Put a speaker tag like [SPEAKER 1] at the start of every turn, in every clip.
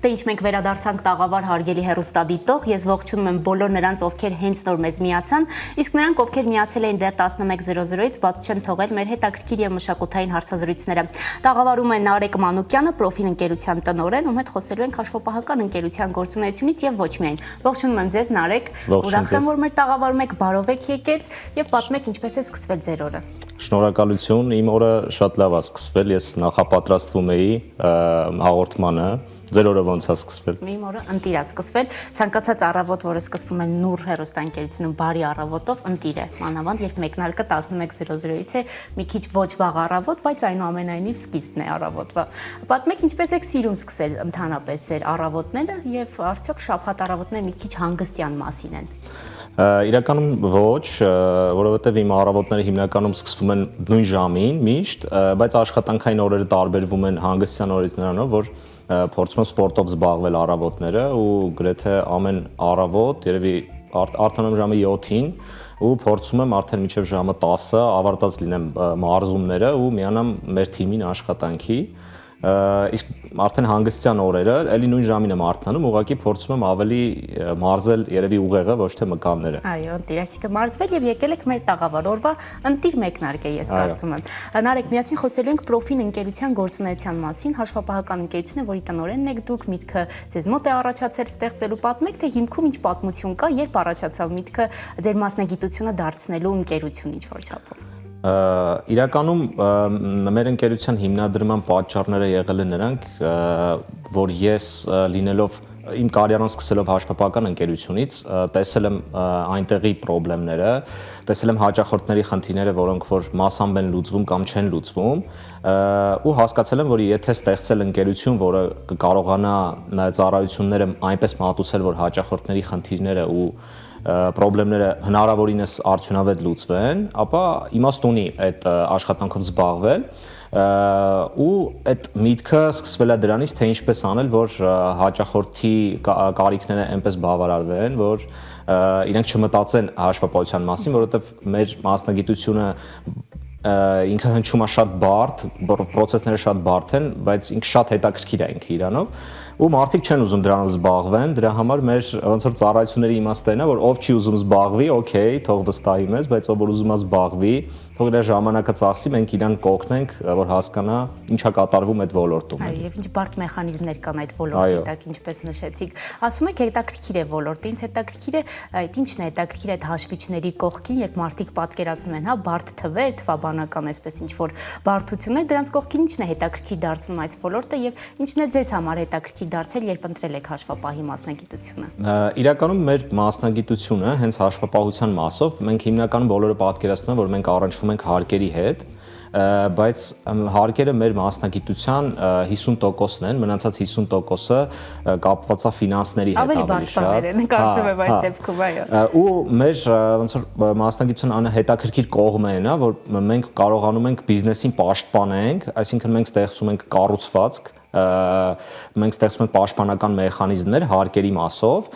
[SPEAKER 1] Դե ինչ մենք վերադարձանք տաղավար հարգելի հեռուստադիտող, ես ողջունում եմ բոլոր նրանց, ովքեր հենց նոր մեզ միացան, իսկ նրանք, ովքեր միացել էին դեռ 11:00-ից, բաց չեն թողել մեր հետաքրքիր եւ մշակութային հարցազրույցները։ Տաղավարում է Նարեկ Մանուկյանը, Պրոֆիլ ընկերության տնօրեն, ում հետ խոսելու ենք հաշվապահական ընկերության գործունեությունից եւ ոչ միայն։ Ողջունում եմ ձեզ, Նարեկ, ուրախ եմ, որ մեր տաղավարում եք, բարով եք եկել եւ պատմեք ինչպես է սկսվել ձեր օրը։
[SPEAKER 2] Շնորհակալություն, իմ օրը շատ լավ է սկսվել, ես նախապատրաստվում էի հաղորդմանը, ձեր օրը ոնց է սկսվել։
[SPEAKER 1] Իմ օրը ընտիր է սկսվել, ցանկացած առավոտ, որը սկսվում է Նուր հեռուստաընկերությունում բարի առավոտով, ընտիր է, մանավանդ երբ մեկնարկը 11:00-ից է, մի քիչ ոչ վաղ առավոտ, բայց այնուամենայնիվ սկիզբն է առավոտվա։ Պատմեք ինչպես եք սիրում սկսել ընդհանրապես ձեր առավոտները եւ արդյոք շաբաթ առավոտները մի քիչ հանգստյան մասին են։
[SPEAKER 2] Իրականում ոչ, որովհետև իմ առավոտները հիմնականում սկսվում են նույն ժամին միշտ, բայց աշխատանքային օրերը տարբերվում են հանգստյան օրից նրանով, որ փորձում եմ սպորտով զբաղվել առավոտները ու գրեթե ամեն առավոտ, երևի արդեն եմ ժամը 7-ին ու փորձում եմ արդեն մինչև ժամը 10-ը ավարտած լինեմ մարզումները ու միանամ մեր թիմին աշխատանքի։ Իսկ արդեն հանգստյան օրերը, էլի նույն ժամին եմ արթնանում, ուղղակի փորձում եմ ավելի մարզել երևի ուղեղը, ոչ թե մկանները։
[SPEAKER 1] Այո, ընտիր, այսինքն մարզվել եւ եկել եք մեր տաղավար, օրվա ընտիր մեկնարկ է, ես կարծում եմ։ Նարեկ, միասին խոսելու ենք Պրոֆիլ ընկերության գործունեության մասին, հաշվապահական ընկերություն է, որի տնօրենն եք դուք, միտքը ձեզ մոտ է առաջացել ստեղծելու, պատմեք, թե հիմքում ինչ պատմություն կա, երբ առաջացավ միտքը ձեր մասնագիտությունը դարձնելու ընկերություն ինչ-որ չափով։
[SPEAKER 2] Իրականում մեր ընկերության հիմնադրման պատճառները եղել են նրանք, որ ես լինելով իմ կարիերան սկսելով հաշվապահական ընկերությունից տեսել եմ այնտեղի խնդիրները, տեսել եմ հաճախորդների խնդիրները, որոնք որ մասամբ են լուծվում կամ չեն լուծվում, ու հասկացել եմ, որ եթե ստեղծել ընկերություն, որը կարողանա ծառայությունները այնպես մատուցել, որ հաճախորդների խնդիրները ու խնդիրները հնարավորինս արդյունավետ լուծվեն, ապա իմաստ ունի այդ աշխատանքով զբաղվել ու այդ միտքը սկսվել է դրանից, թե ինչպես անել, որ հաճախորդի կարիքները այնպես բավարարվեն, որ իրենք չմտածեն հաշվապահության մասին, որովհետև մեր մասնագիտությունը ինքը հնչում է շատ բարդ, process-ները շատ բարդ են, բայց ինքը շատ հետաքրքիր է ինքը իրանով ու մարդիկ չեն ուզում դրանով զբաղվեն, դրա համար մեր ոնց որ ծառայությունների իմաստն է, որ ով չի ուզում զբաղվի, օքեյ, թող վստահի մեզ, բայց ով որ ուզում է զբաղվի, թող իր ժամանակը ծախսի, մենք իրան կօգնենք, որ հասկանա ինչա կատարվում այդ ոլորտում։
[SPEAKER 1] Այո, եւ ինչ բարդ մեխանիզմներ կան այդ ոլորտի տակ, ինչպես նշեցիք։ Ասում եք հետաքրքիր է ոլորտը, ինձ հետաքրքիր է, այդ ինչն է հետաքրքիր այդ հաշվիչների կողքին, երբ մարդիկ պատկերացնում են, հա, բարդ թվեր, թվաբանական այսպես ինչ որ բարդություններ, դրանց կողքին ինչն է հետաքրքիր դարձնում այս ոլորտը եւ ինչն է ձեզ համար հետաքրքիր դարձել, երբ ընտրել եք հաշվապահի մասնագիտությունը։
[SPEAKER 2] Իրականում մեր մասնագիտությունը հենց հաշվապահության մասով մենք հիմնականում բոլորը պատկերացնում են, որ մենք առնչվում ենք հարկերի հետ, բայց հարկերը մեր մասնագիտության 50%-ն են, մնացած 50%-ը կապված է ֆինանսների հետ
[SPEAKER 1] ավելի շատ։ Ավելի բարդ բաներ են, կարծում եմ այս դեպքում, այո։
[SPEAKER 2] Ու մեր ոնց որ մասնագիտության ամենահետաքրքիր կողմը այն է, որ մենք կարողանում ենք բիզնեսին պաշտպանենք, այսինքն մենք ստեղծում ենք կառուցվածք, մենք ստեղծում ենք պաշտպանական մեխանիզմներ հարկերի մասով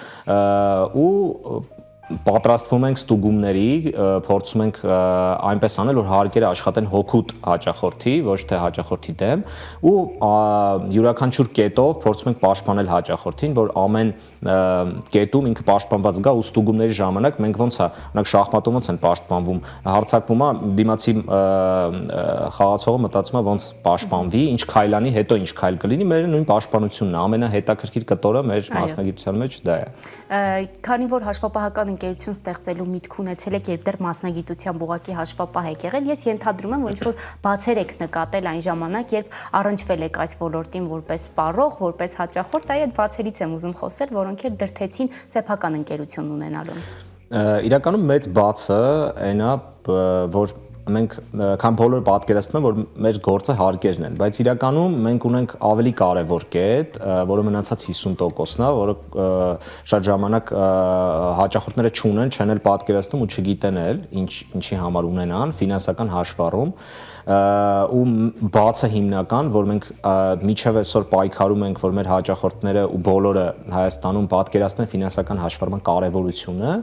[SPEAKER 2] ու պատրաստվում ենք ստուգումների, փորձում ենք այնպես անել, որ հարկերը աշխատեն հօգուտ հաճախորդի, ոչ թե հաճախորդի դեմ, ու յուրաքանչյուր կետով փորձում ենք պաշտպանել հաճախորդին, որ ամեն կետում ինքը պաշտպանված գա ու ստուգումների ժամանակ մենք ոնց է, օրինակ շախմատում ոնց են պաշտպանվում, հարձակվում է դիմացի խաղացողը մտածում է ոնց պաշտպանվի, ինչ քայլ անի, հետո ինչ քայլ կլինի, մեր նույն պաշտպանությունն է, ամենահետաքրքիր կտորը մեր մասնագիտության մեջ դա է։
[SPEAKER 1] Քանի որ հաշվապահական ընկերություն ստեղծելու միտք ունեցել եք, երբ դեռ մասնագիտությամբ ուղղակի հաշվապահ եք եղել, ես ենթադրում եմ, որ ինչ-որ բացեր եք նկատել այն ժամանակ, երբ առնչվել եք այս ոլորտին որպես սպառող, որպես հաճախորդ, այդ բացերից եմ ուզում խոսել, որոնք էլ դրդեցին սեփական ընկերություն ունենալուն։
[SPEAKER 2] Իրականում մեծ բացը այն է, որ մենք քան բոլորը պատկերացնում են, որ մեր գործը հարկերն են, բայց իրականում մենք ունենք ավելի կարևոր կետ, որը մնացած 50%-ն է, որը շատ ժամանակ հաճախորդները չունեն, չեն էլ պատկերացնում ու չգիտեն էլ ինչի համար ունենան ֆինանսական հաշվառում ու բացը հիմնական, որ մենք միջև այսօր պայքարում ենք, որ մեր հաճախորդները ու բոլորը Հայաստանում պատկերացնեն ֆինանսական հաշվառման կարևորությունը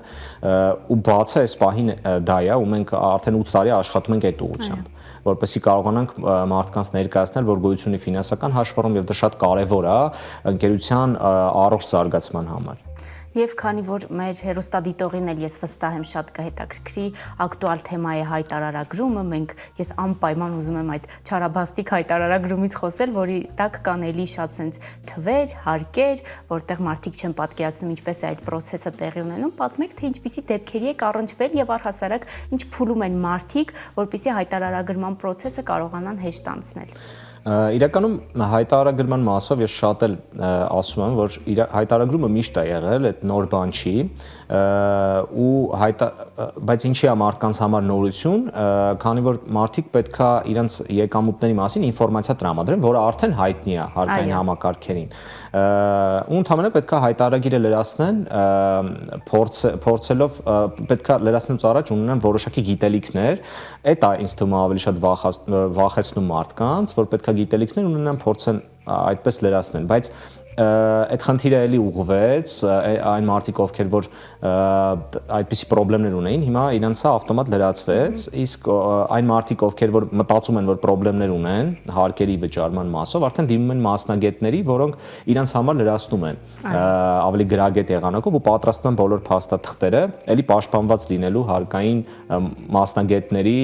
[SPEAKER 2] ու բացը այս պահին դա է ու մենք արդեն 8 տարի աշխատում ենք այդ ուղղությամբ, որպեսզի կարողանանք մարդկանց ներկայացնել, որ գոյություն ունի ֆինանսական հաշվառում եւ դա շատ կարեւոր է ընկերության առողջ զարգացման համար։
[SPEAKER 1] Եվ քանի որ մեր հերոստադիտողին էլ ես վստահ եմ շատ կհետաքրքրի ակտուալ թեմա է հայտարարագրումը, ես անպայման ուզում եմ այդ չարաբաստիկ հայտարարագրումից խոսել, որի տակ կան էլի շատ sense թվեր, հարկեր, որտեղ մարդիկ չեն պատկերացնում ինչպես է այդ process-ը տեղի ունենում, պատմեք թե ինչպիսի դեպքերի եք առնչվել եւ առհասարակ ինչ փուլում են մարդիկ, որպեսզի հայտարարագրման process-ը կարողանան հեշտ անցնել։
[SPEAKER 2] Իրականում հայտարարագրման մասով ես շատ էլ ասում եմ, որ հայտարարագրումը միշտ է եղել, այդ նոր բան չի, բայց ինչի է մարդկանց համար նորություն, քանի որ մարդիկ պետքա իրենց եկամուտների մասին ինֆորմացիա տրամադրեն, որը արդեն հայտնի է հարկային համակարգերին։ Ու ընդհանրապես պետքա հայտարարագիրը լրացնեն, փորձելով պետքա լրացնելուց առաջ ունենան որոշակի գիտելիքներ, այդ է ինձ թվում ավելի շատ վախեցնում մարդկանց, որ պետքա գիտելիքներ ունենան, փորձեն այդպես լրացնել, բայց այդ խնդիրը էլի ուղղվեց այն մարդիկ, ովքեր որ այդպիսի խնդիրներ ունեին, հիմա իրենց ավտոմատ լրացվեց, իսկ այն մարդիկ, ովքեր որ մտածում են, որ խնդիրներ ունեն հարկերի վճարման մասով, արդեն դիմում են մասնագետների, որոնք իրենց համար լրացնում են ավելի գրագետ եղանակով ու պատրաստում են բոլոր փաստաթղթերը, էլի պաշտպանված լինելու հարկային մասնագետների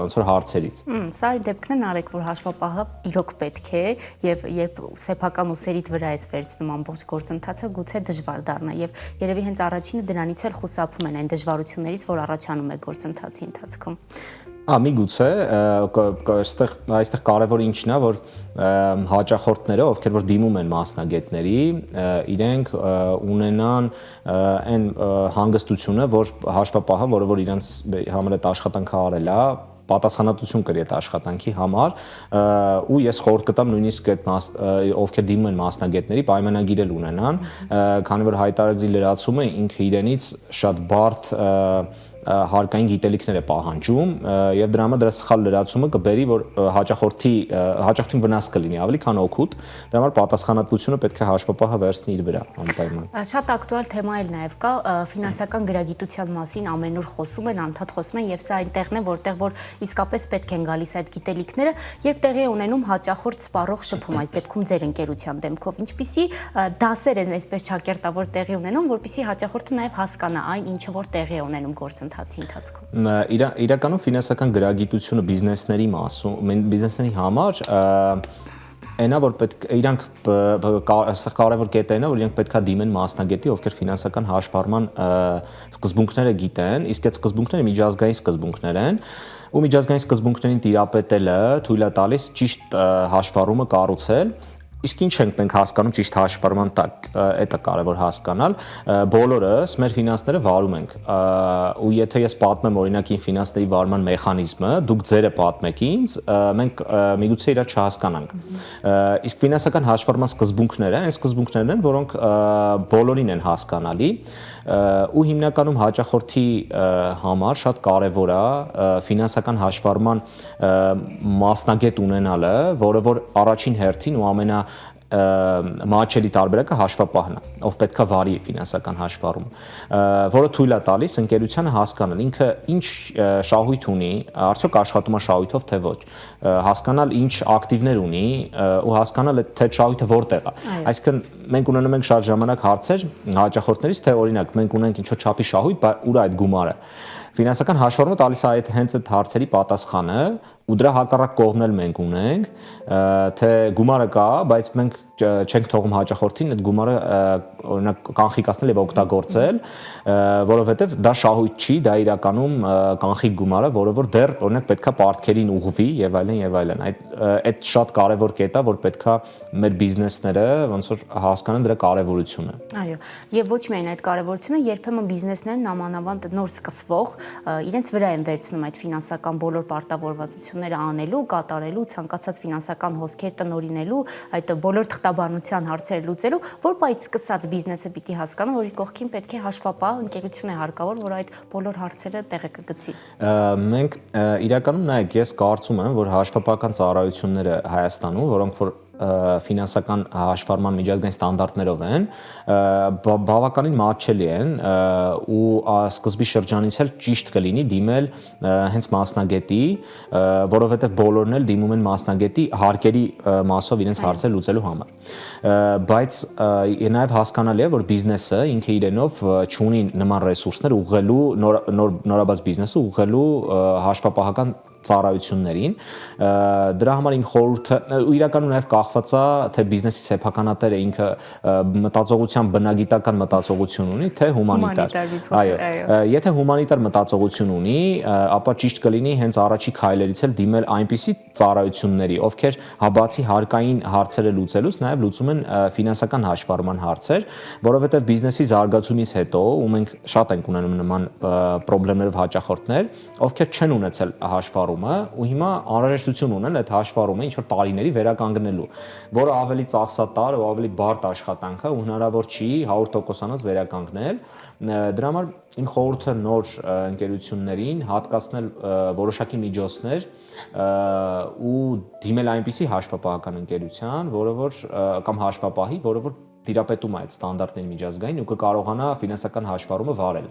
[SPEAKER 2] ոնց որ հարցերից։
[SPEAKER 1] Սա այն դեպքն է Նարեկ, որ հաշվապահը իրոք պետք է եւ երբ սեփական ուսերիդ վրա ես վերցնում ամբողջ գործընթացը, գուցե դժվար դառնա եւ երևի հենց առաջինը դրանից էլ խուսափում են այն դժվարություններից, որ առաջանում է գործընթացի ընթացքում։
[SPEAKER 2] Միգուցե այստեղ կարևորը ինչն է, որ հաճախորդները, ովքեր որ դիմում են մասնագետների, իրենք ունենան այն հանգստությունը, որ հաշվապահը, որը որ իրենց համար այդ աշխատանքը արել է, պատասխանատվություն կրի այդ աշխատանքի համար ու ես խորհուրդ կտամ նույնիսկ այդ ովքեր դիմում են մասնագետների պայմանագիրել ունենան, քանի որ հայտարարագրի լրացումը ինքը իրենից շատ բարդ հարկային գիտելիքներ է պահանջում եւ դրա համար դրա սխալ լրացումը կբերի, որ հաճախորդին վնաս կլինի ավելի, քան օգուտ, դրա համար պատասխանատվությունը պետք է հաշվապահը վերցնի իր վրա անպայման։
[SPEAKER 1] Շատ ակտուալ թեմա էլ նաեւ կա ֆինանսական գրագիտության մասին ամենուր խոսում են, անդադ խոսում են եւ սա այնտեղն է, որտեղ որ իսկապես պետք են գալիս այդ գիտելիքները, երբ տեղի է ունենում հաճախորդ սպառող շփում, այս դեպքում ձեր ընկերության դեմքով, ինչպիսի դասեր են այսպես ճակերտավոր տեղի ունենում, որպեսզի հաճախորդը նաեւ հասկանա այն, ինչը որ տեղի է ունենում գործընթացի ընթացքում։
[SPEAKER 2] Իրականում ֆինանսական գրագիտությունը բիզնեսների համար այնա որ պետք իրանք կարևոր կետերն է, որ իրենք պետքա դիմեն մասնագետի, ովքեր ֆինանսական հաշվառման սկզբունքները գիտեն, իսկ այդ սկզբունքները միջազգային սկզբունքներ են, ու միջազգային սկզբունքներին տիրապետելը թույլ է տալիս ճիշտ հաշվառումը կառուցել։ Իսկ ինչ ենք մենք հասկանում ճիշտ հաշվառման տակ, դա է կարևոր հասկանալ, բոլորս մեր ֆինանսները վարում ենք, ու եթե ես պատմեմ օրինակ իմ ֆինանսների վարման մեխանիզմը, դուք ձերը պատմեք ինձ, մենք միգուցե իրար չհասկանանք։ Իսկ ֆինանսական հաշվառման սկզբունքները, այն սկզբունքներն են, որոնք բոլորին են հասկանալի, ու հիմնականում հաճախորդի համար շատ կարևոր է ֆինանսական հաշվառման մասնագետ ունենալը, որը որ առաջին հերթին ու ամենա մատչելի տարբերակը հաշվապահն է, ով պետքա վարի ֆինանսական հաշվառում, որը թույլ է տալիս ընկերությանը հասկանալ ինքը ինչ շահույթ ունի, արդյոք աշխատում է շահույթով թե ոչ, հասկանալ ինչ ակտիվներ ունի ու հասկանալ թե շահույթը որտեղ է։ Այսինքն մենք ունենում ենք շատ ժամանակ հարցեր հաճախորդներից, թե օրինակ մենք ունենք ինչ-որ չափի շահույթ, բայց ուր է այդ գումարը։ Ֆինանսական հաշվառումը տալիս է հենց այդ հարցերի պատասխանը, ու դրա հակառակ կողմն էլ մենք ունենք, թե գումարը կա, բայց մենք չենք թողում հաճախորդին այդ գումարը օրինակ կանխիկացնել եւ օգտագործել, որովհետեւ դա շահույթ չի, դա իրականում կանխիկ գումար է, որը որ դեռ օրինակ պետքա պարտքերին ուղղվի եւ այլն եւ այլն։ Այդ շատ կարեւոր կետ է, որ պետքա մեր բիզնեսները ոնց որ հասկանան դրա կարեւորությունը։
[SPEAKER 1] Այո, եւ ոչ միայն այդ կարեւորությունը, երբեմն բիզնեսներն նամանավանդ նոր սկսվող իրենց վրա են վերցնում այդ ֆինանսական բոլոր պարտավորվածությունները անելու, կատարելու, ցանկացած ֆինանսական հոսքեր տնօրինելու, այդ բոլոր թղթաբանության հարցերը լուծելու, որ բայց սկսած բիզնեսը պիտի հասկանա, որ իր կողքին պետք է հաշվապահ ընկերություն է հարկավոր, որ այդ բոլոր հարցերը տեղը կգցի։
[SPEAKER 2] Մենք իրականում նայեք, ես կարծում եմ, որ հաշվապահական ծառայությունները Հայաստանում, որոնք որ ֆինանսական հաշվառման միջազգային ստանդարտներով են, բավականին մատչելի են ու սկզբի շրջանից էլ ճիշտ կլինի դիմել հենց մասնագետի, որովհետև բոլորն էլ դիմում են մասնագետի հարկերի մասով իրենց հարցերը լուծելու համար։ Բայց նաև հասկանալի է, որ բիզնեսը ինքը իրենով չունի նման ռեսուրսներ ուղղելու նորաբաց բիզնեսը ուղղելու հաշվապահական ծառայություններին, դրա համար իմ խորհուրդը ու իրականում նաև կախված է թե բիզնեսի սեփականատերը ինքը մտածողության բնագիտական մտածողություն ունի, թե հումանիտար։ Այո, եթե հումանիտար մտածողություն ունի, ապա ճիշտ կլինի հենց առաջի քայլերից էլ դիմել այնպիսի ծառայությունների, ովքեր բացի հարկային հարցերը լուծելուց նաև լուծում են ֆինանսական հաշվառման հարցեր, որովհետև բիզնեսի զարգացումից հետո ու մենք շատ ենք ունենում նման խնդիրներով հաճախորդներ, ովքեր չեն ունեցել հաշվառում ու հիմա անհրաժեշտություն ունեն այդ հաշվառումը ինչ որ տարիների վերականգնելու, որը ավելի ծախսատար ու ավելի բարդ աշխատանք է ու հնարավոր չի 100%-անոց վերականգնել։ Դրա համար իմ խորհուրդը նոր ընկերություններին հատկացնել որոշակի միջոցներ ու դիմել այնպիսի հաշվապահական ընկերության, կամ հաշվապահի, որը որ տիրապետում է այդ ստանդարտների միջազգային ու կկարողանա ֆինանսական հաշվառումը վարել։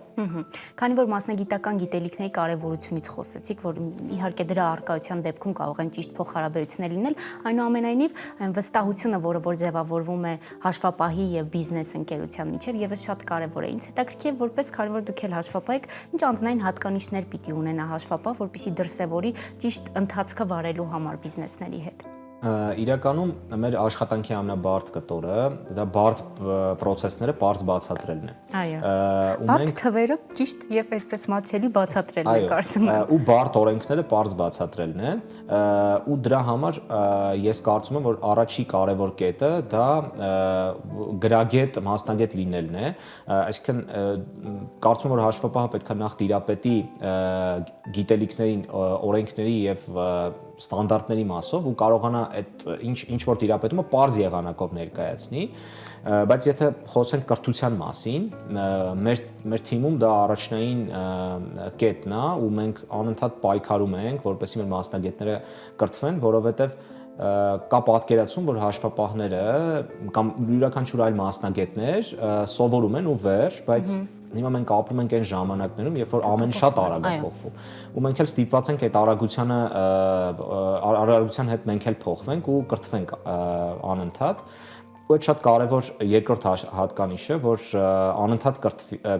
[SPEAKER 1] Քանի որ մասնագիտական գիտելիքների կարևորությունից խոսեցիք, որ իհարկե դրա առկայության դեպքում կարող են ճիշտ փոխհարաբերություններ լինել, այնուամենայնիվ այն վստահությունը, որը որ ձևավորվում է հաշվապահի եւ բիզնես ընկերության միջեւ, եւս շատ կարևոր է։ Ինձ հետաքրքիր որպես քանի որ դուք էլ հաշվապահ եք, ինչ անձնային հատկանիշներ պիտի ունենա հաշվապահ, որպեսզի դրսևորի ճիշտ ընթացքը վարելու համար բիզնեսների հետ։
[SPEAKER 2] Իրականում մեր աշխատանքի ամենաբարդ կտորը դա բարդ process-ները պարզ բացատրելն է։
[SPEAKER 1] Այո։ Բարդ թվերը ճիշտ եւ այսպես մատչելի բացատրելն է, կարծում եմ։
[SPEAKER 2] Ու բարդ օրենքները պարզ բացատրելն է, ու դրա համար ես կարծում եմ, որ առաջի կարևոր կետը դա գրագետ, մասնագետ լինելն է, այսինքն կարծում եմ, որ հաշվապահը պետք է նախ տիրապետի գիտելիքներին, օրենքների եւ ստանդարտների մասով ու կարողանա այդ ինչ որ տիրապետումը պարզ եղանակով ներկայացնի, բայց եթե խոսենք կրթության մասին, մեր թիմում դա առաջնային կետն է ու մենք անընդհատ պայքարում ենք, որպեսզի մեր մասնագետները կրթվեն, որովհետև կա պատկերացում, որ հաշվապահները կամ յուրաքանչյուր այլ մասնագետներ սովորում են ու վերջ, բայց հիմա մենք ապրում ենք այն ժամանակներում, երբ որ ամեն շատ արագ է փոխվում։ Ու մենք էլ ստիպված ենք այդ արագության հետ մենք էլ փոխվենք ու կրթվենք անընդհատ։ Ու այդ շատ կարևոր երկրորդ հատկանիշը, որ անընդհատ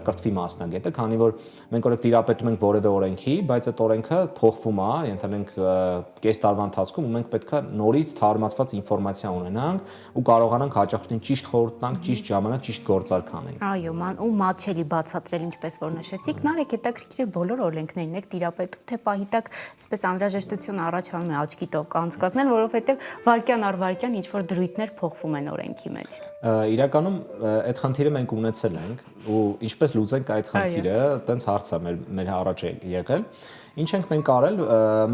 [SPEAKER 2] կրթվի մասնագետը, քանի որ մենք օրենք տիրապետում ենք որևէ օրենքի, բայց այդ օրենքը փոխվում է, ենթադրենք կես տարվա ընթացքում ու մենք պետք է նորից թարմացված ինֆորմացիա ունենանք ու կարողանանք հաճախորդին ճիշտ խորհուրդ տանք, ճիշտ ժամանակ, ճիշտ գործարք անենք։
[SPEAKER 1] Այո, ու մատչելի բացատրել, ինչպես որ նշեցիք, նարեկ հետաքրքիր է բոլոր օրենքներին եք տիրապետում, թե պահի տակ այսպես անհրաժեշտություն առաջանում է աչքի տակ անցկացնել, որովհետև վարքյան առ վարքյան ինչ որ դրույթներ փոխվում են օրենքի մեջ։
[SPEAKER 2] Իրականում այդ խնդիրը մենք ունեցել ենք ու ինչպես լուծենք այդ խնդիրը, տենց հարց է մեր առաջ եղել։ Ինչ ենք մենք արել,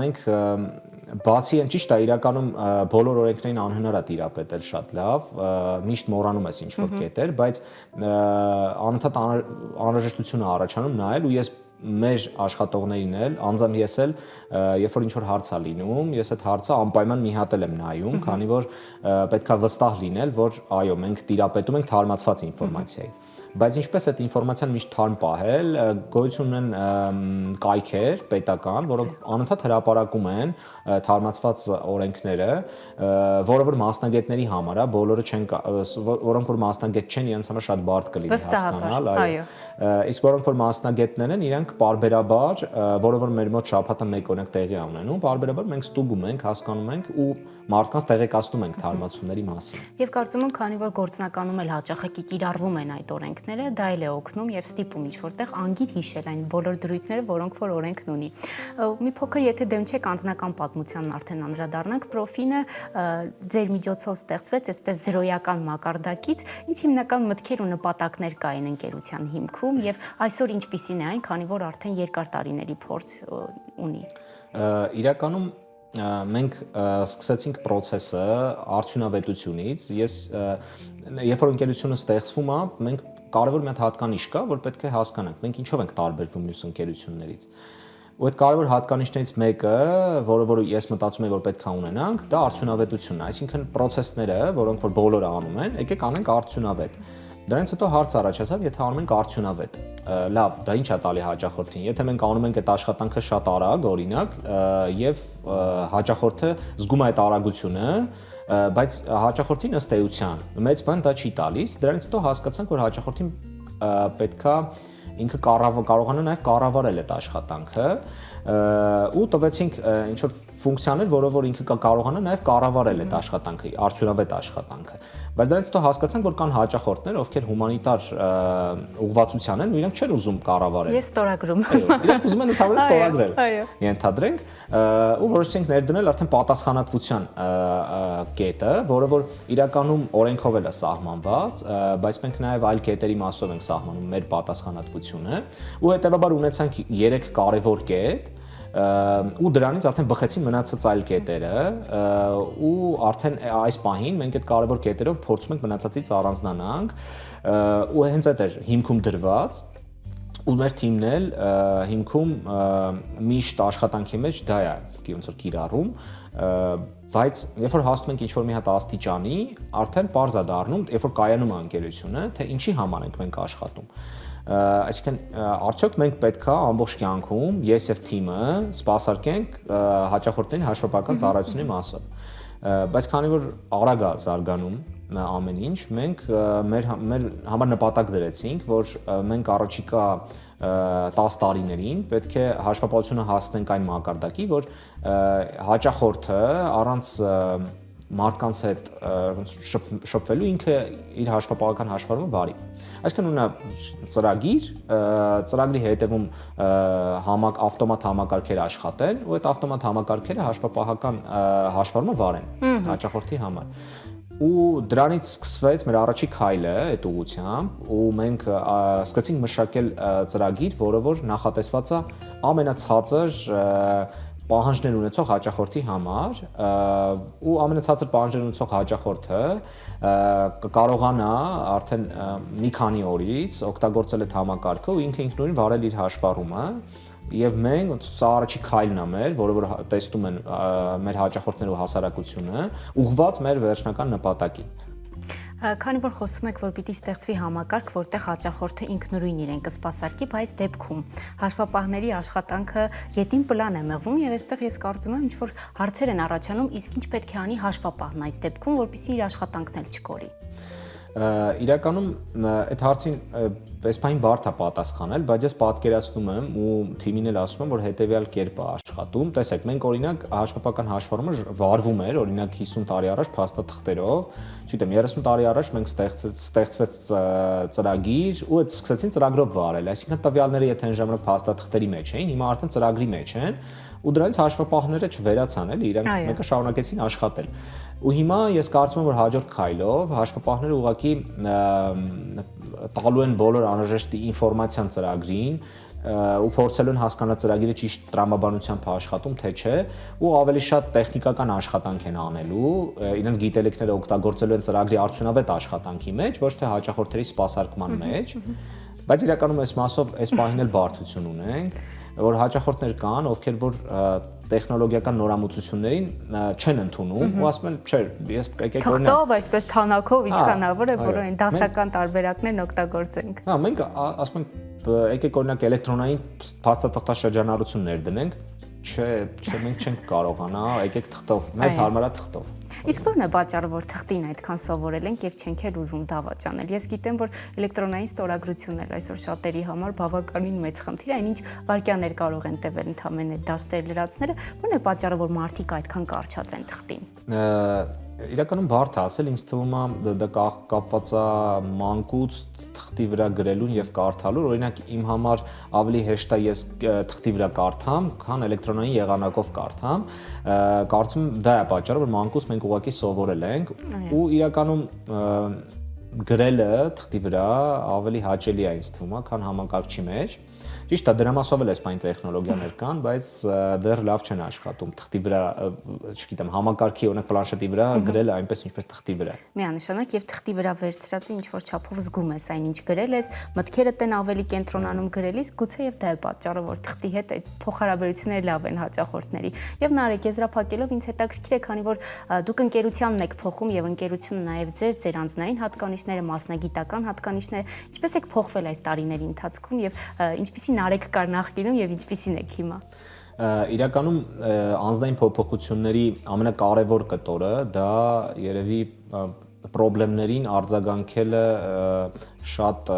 [SPEAKER 2] մենք բացի այն ճիշտ է, իրականում բոլոր օրենքներին անհնար է տիրապետել շատ լավ, միշտ մոռանում ես ինչ-որ կետեր, բայց անընդհատ անհրաժեշտություն է առաջանում նայել ու ես մեր աշխատողներին էլ, անձամբ ես էլ, երբ որ ինչ-որ հարց է լինում, ես այդ հարցը անպայման մի հատ եմ նայում, քանի որ պետք է վստահ լինել, որ այո, մենք տիրապետում ենք թարմացված ինֆորմացիայի։ Բայց ինչպես այդ ինֆորմացիան միշտ թարմ պահել, գոյություն ունեն կայքեր պետական, որոնք անընդհատ հրապարակում են թարմացված օրենքները, որը որ մասնագետների համար է, բոլորը չեն, որոնք որ մասնագետ չեն, իրենց համար շատ բարդ կլինի հասկանալ, այո։ Իսկ որոնք որ մասնագետներ են, իրանք պարբերաբար, որը որ մեր մոտ շաբաթը մեկ օրենք տեղի է ունենում, պարբերաբար մենք ստուգում ենք, հասկանում ենք ու մարդկանց տեղեկացնում ենք թարմացումների մասին։
[SPEAKER 1] Եվ կարծում եմ, քանի որ գործնականում էլ հաճախակի կիրառվում են այդ օրենքները, դա էլ է օգնում եւ ստիպում ինչ որտեղ անգիր հիշել այն բոլոր դրույթները, որոնք որ օրենքն ունի։ Մի փոքր եթե դեմ չեք անձնական պատմությանն արդեն անդրադառնանք, Պրոֆինը ձեր միջոցով ստեղծվեց այսպես զրոյական մակարդակից, ինչ հիմնական մտքեր ու նպատակներ կային ընկերության հիմքում եւ այսօր ինչպիսին է այն, քանի որ արդեն երկար տարիների փորձ ունի։
[SPEAKER 2] Իրականում մենք սկսեցինք process-ը արդյունավետությունից, երբ որ ընկերությունը ստեղծվում է, մենք կարևոր մի հատ հատկանիշ կա, որ պետք է հասկանանք, մենք ինչով ենք տարբերվում մյուս ընկերություններից։ Ու այդ կարևոր հատկանիշներից մեկը, որը ես մտածում եմ, որ պետք է ունենանք, դա արդյունավետությունն է, այսինքն process-ները, որոնք որ բոլորը անում են, եկեք անենք արդյունավետ։ Դրանից հետո հարց առաջացավ, եթե անում ենք արդյունավետ, լավ, դա ինչ է տալի հաճախորդին։ Եթե մենք անում ենք այդ աշխատանքը շատ արագ, օրինակ, եւ հաճախորդը զգում է այդ արագությունը, բայց հաճախորդին ըստ էության մեծ բան դա չի տալիս, դրանից հետո հասկացանք, որ հաճախորդին պետքա ինքը կարողանա նաև կառավարել այդ աշխատանքը ու տվեցինք ինչ որ ֆունկցիաներ, որով որ ինքը կարողանա նաև կառավարել այդ աշխատանքը, արդյունավետ աշխատանքը։ Բայց դրանից հետո հասկացանք, որ կան հաճախորդներ, ովքեր հումանիտար ուղղվածության են, ու իրենք չեն ուզում կառավարել։
[SPEAKER 1] Ես ստորագրում։
[SPEAKER 2] Իրենք ուզում են ընդհանրապես ստորագրել։
[SPEAKER 1] Այո։
[SPEAKER 2] Ենթադրենք, ու որոշեցինք ներդնել արդեն պատասխանատվության կետը, որը որ իրականում օրենքով էլ է սահմանված, բայց մենք նաև այլ կետերի մասով ենք սահմանում մեր պատասխանատվությունը, ու հետեւաբար ունեցանք 3 կարևոր կետ ու դրանից արդեն բխեցին մնացած այլ կետերը ու արդեն այս պահին մենք այդ կարևոր կետերով փորձում ենք մնացածից առանձնանանք ու հենց այդ էր հիմքում դրված ու մեր թիմն էլ հիմքում միշտ աշխատանքի մեջ դա է ոնց որ կիրառում բայց երբ որ հասնում ենք ինչ-որ մի հատ աստիճանի արդեն պարզ է դառնում երբ որ կայանում է ընկերությունը թե ինչի համար ենք մենք աշխատում այսինքն արդյոք մենք պետքա ամբողջ կյանքում ես եւ թիմը սպասարկենք հաճախորդներին հաշվապահական ծառայությունների մասով բայց քանի որ արագ է զարգանում ամեն ինչ մենք մեր համար նպատակ դրեցինք որ մենք առաջիկա 10 տարիներին պետք է հաշվապահությունը հասնենք այն մակարդակի որ հաճախորդը առանց մարդկանց հետ շփվելու ինքը իր հաշվապահական հաշվառումը վարի այսինքն ունա ծրագրի հետևում ավտոմատ համակարգեր աշխատեն ու այդ ավտոմատ համակարգերը հաշվապահական հաշվառումը վարեն հաճախորդի համար ու դրանից սկսվեց մեր առաջի քայլը այդ ուղղությամբ ու մենք սկսեցինք մշակել ծրագիր, որը որ նախատեսված է ամենացածր պահանջներ ունեցող հաճախորդի համար ու ամենացածր պահանջներ ունեցող հաճախորդը կկարողանա արդեն մի քանի օրից օգտագործել այդ համակարգը ու ինքնուրույն վարել իր հաշվառումը եւ մենք սա առաջի քայլն է մեր, որը որ տեսնում են մեր հաճախորդները ու հասարակությունը, ուղղված մեր վերջնական նպատակին։
[SPEAKER 1] Քանի որ խոսում եք, որ պիտի ստեղծվի համակարգ, որտեղ հաճախորդը ինքնուրույն իրեն կսպասարկի, բայց դեպքում հաշվապահների աշխատանքը ետին պլան է մղվում եւ այստեղ ես կարծում եմ, ինչ որ հարցեր են առաջանում, իսկ ինչ պետք է անի հաշվապահն այս դեպքում, որպեսզի իր աշխատանքն էլ չկորի։
[SPEAKER 2] Իրականում այդ հարցին այսպայն բարդ է պատասխանել, բայց ես պատկերացնում եմ ու թիմին էլ ասում եմ, որ հետեւյալ կերպ է աշխատում։ Տեսեք, մենք օրինակ հաշվապահական հաշվառումը վարվում էր, օրինակ 50 տարի առաջ փաստաթղթերով, չգիտեմ, 30 տարի առաջ մենք ստեղծվեց ծրագիր ու այդ սկսեցին ծրագրով վարել, այսինքն տվյալները եթե այն ժամանակ փաստաթղթերի մեջ էին, հիմա արդեն ծրագրի մեջ են ու դրանից հաշվապահները չվերացան էլի, իրենք մեկը շարունակեցին աշխատել։ Ու հիմա ես կարծում եմ, որ հաջորդ քայլով հաշվապահները ուղղակի տալու են բոլոր անհրաժեշտ ինֆորմացիան ծրագրին ու փորձելու են հասկանալ ծրագիրը ճիշտ տրամաբանությամբ աշխատում թե չէ ու ավելի շատ տեխնիկական աշխատանք են անելու իրենց գիտելիքները օգտագործելու են ծրագրի արդյունավետ աշխատանքի մեջ ոչ թե հաճախորդների սպասարկման մեջ բայց իրականում այս մասով այս պահին էլ բարդություն ունենք որ հաճախորդներ կան ովքեր որ տեխնոլոգիական նորամուծություններին չեն ընդունում ու ասում են չէ ես եկեք օրինակ
[SPEAKER 1] թղթով այսպես թանաքով ինչքան հավոր է որ այն դասական տարբերակներն օգտագործենք
[SPEAKER 2] հա մենք ասում ենք եկեք օրինակ էլեկտրոնային փաստաթղթաշրջանառություն ներդնենք չէ մենք չենք կարողանա եկեք թղթով մեզ հարմար է թղթով
[SPEAKER 1] Իսկ ո՞րն է պատճառը, որ թղթին այդքան սովորել ենք եւ չենք էլ ուզում դավաճանել։ Ես գիտեմ, որ էլեկտրոնային ստորագրությունն էլ այսօր շատերի համար բավականին մեծ խնդիր է, այնինչ վայրկյաններ կարող են տևել ընդամենը դաշտեր լրացները, ո՞րն է պատճառը, որ մարդիկ այդքան կարճած են թղթին։
[SPEAKER 2] Իրականում բարդ է ասել, ինձ թվում է դա կապված է մանկուց թղթի վրա գրելուն եւ կարդալուն, օրինակ իմ համար ավելի հեշտ է ես թղթի վրա կարդամ, քան էլեկտրոնային եղանակով կարդամ, կարծում դա է պատճառը, որ մանկուց մենք ուղղակի սովորել ենք ու իրականում գրելը թղթի վրա ավելի հաճելի է ինձ թվում է, քան համակարգչի մեջ Ճիշտ է, դրամասով էլ էսպայն տեխնոլոգիաներ կան, բայց դեռ լավ չեն աշխատում։ Թղթի վրա, չգիտեմ, համակարգի օրինակ պլանշետի վրա գրել այնպես ինչպես թղթի վրա։
[SPEAKER 1] Միանշանակ եւ թղթի վրա վերցրածը ինչ որ չափով զգում ես այն ինչ գրել ես, մտքերդ են ավելի կենտրոնանում գրելիս, գուցե եւ դա է պատճառը, որ թղթի հետ այդ փոխհարաբերությունները լավ են հաճախորդների։ Եվ Նարեկ եզրափակելով ինձ հետաքրքիր է, քանի որ դուք ընկերությանն եք փոխում եւ ընկերությունը նաեւ ձեր անձնային հատկանիշները, մասնագիտական հատկանիշները, ինչպես եք փոխվել այս տարիների ընթացքում եւ ինչպիսի Նարեկ կար նախկինում եւ ինչպիսին եք հիմա։
[SPEAKER 2] Իրականում անձնային փոփոխությունների ամենակարևոր կտորը դա երևի խնդիրներին արձագանքելը շատ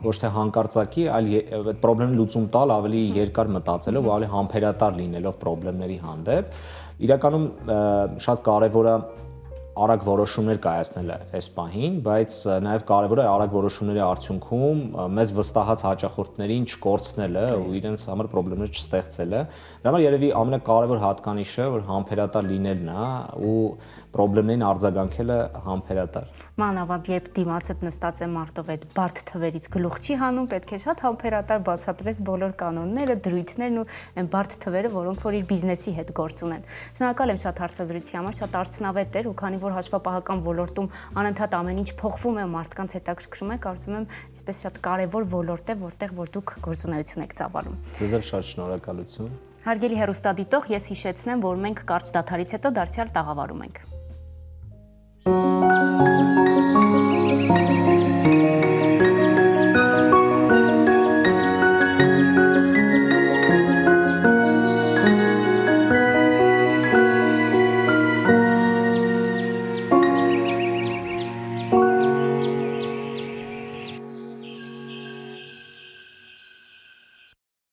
[SPEAKER 2] ոչ թե հանկարծակի, այլ այդ խնդրի լուծում տալ ավելի երկար մտածելով ու ավելի համբերատար լինելով խնդիրների հանդեպ։ Իրականում շատ կարևոր է արագ որոշումներ կայացնել այս պահին, բայց նաև կարևոր է արագ որոշումների արդյունքում մեզ վստահած հաճախորդներին չկորցնելը ու իրենց համար խնդիրներ չստեղծելը։ Դա համար երևի ամենակարևոր հատկանիշը, որ համբերատար լինելն է ու խնդիրներին արձագանքելը համբերատար։
[SPEAKER 1] Մանավանդ երբ դիմացդ նստած է մարտով այդ բարդ թվերից գլուխ չի հանում, պետք է շատ համբերատար բացատրես բոլոր կանոնները, դրույթներն ու այն բարդ թվերը, որոնք որ իր բիզնեսի հետ գործ ունեն։ Շնորհակալ եմ շատ հարցազրույցի համար, շատ արդյունավետ էր ու քանի որ հաշվապահական ոլորտում անընդհատ ամեն ինչ փոխվում է, մարդկանց հետաքրքրում է, կարծում եմ, այսպես շատ կարևոր ոլորտ է, որտեղ որ դուք գործունեություն եք ծավալում։
[SPEAKER 2] Ձեզ էլ շատ շնորհակալություն։
[SPEAKER 1] Հարգելի հեռուստադիտող, ես հիշեցնեմ, որ մենք կարճ դադարից հետո դարձյալ տաղավարում ենք։